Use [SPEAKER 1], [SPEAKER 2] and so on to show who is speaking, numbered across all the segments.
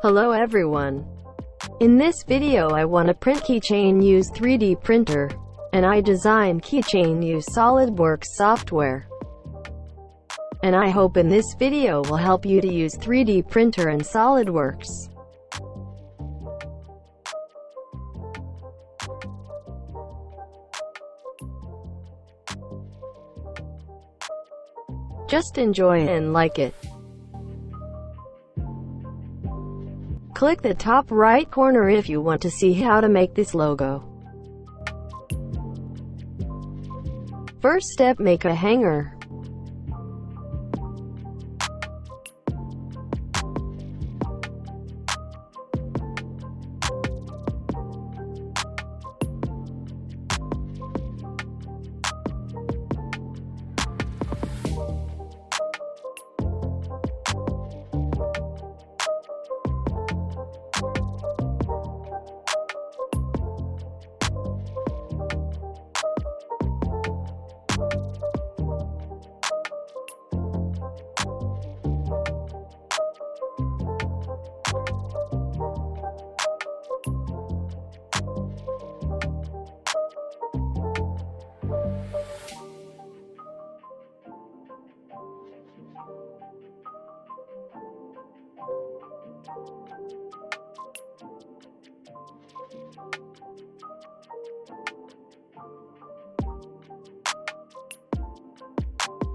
[SPEAKER 1] Hello everyone. In this video I want to print keychain use 3D printer, and I design keychain use SolidWorks software. And I hope in this video will help you to use 3D printer and SolidWorks. Just enjoy and like it. Click the top right corner if you want to see how to make this logo. First step, make a hanger.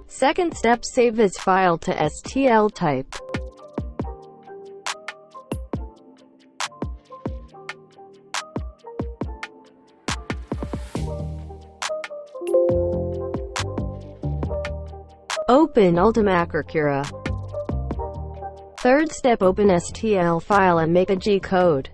[SPEAKER 1] Second step, save this file to STL type. Open Ultimate. Third step, open STL file and make a G-code.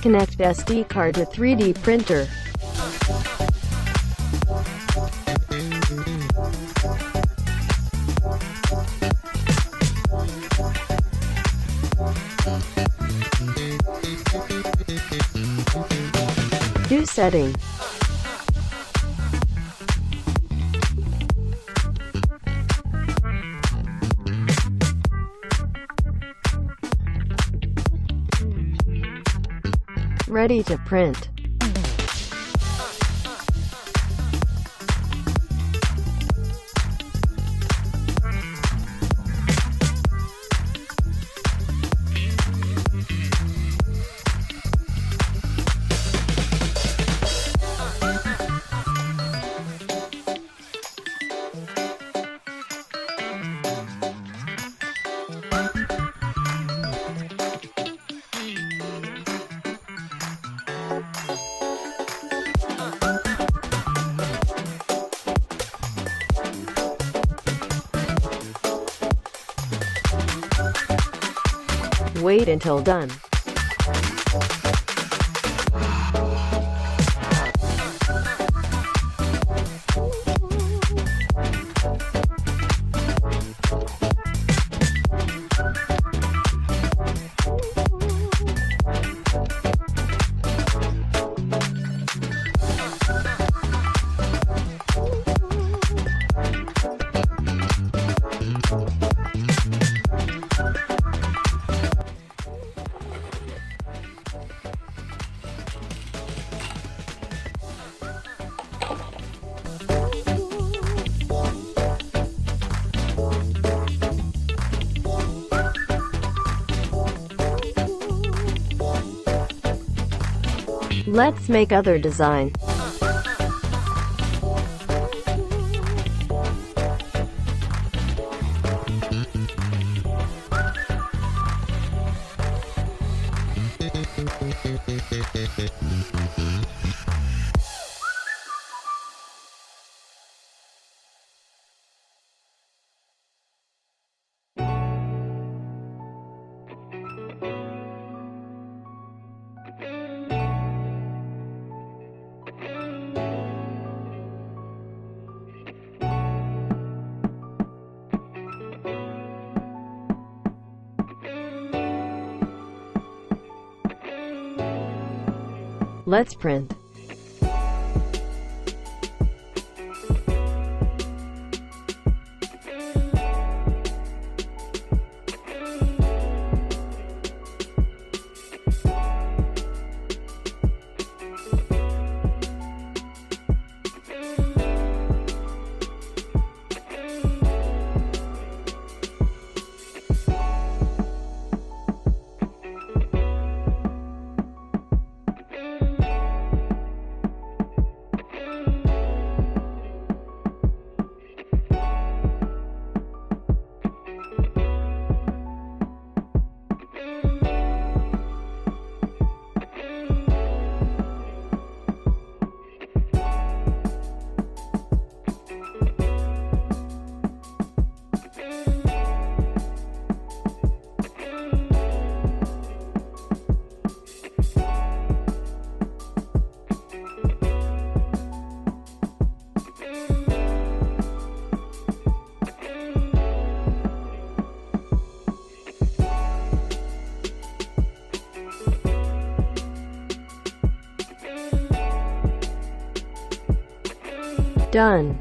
[SPEAKER 1] Connect SD card to 3D printer. Do setting. Ready to print. Wait until done. Let's make other design. Let's print. Done.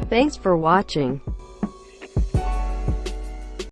[SPEAKER 1] Thanks for watching.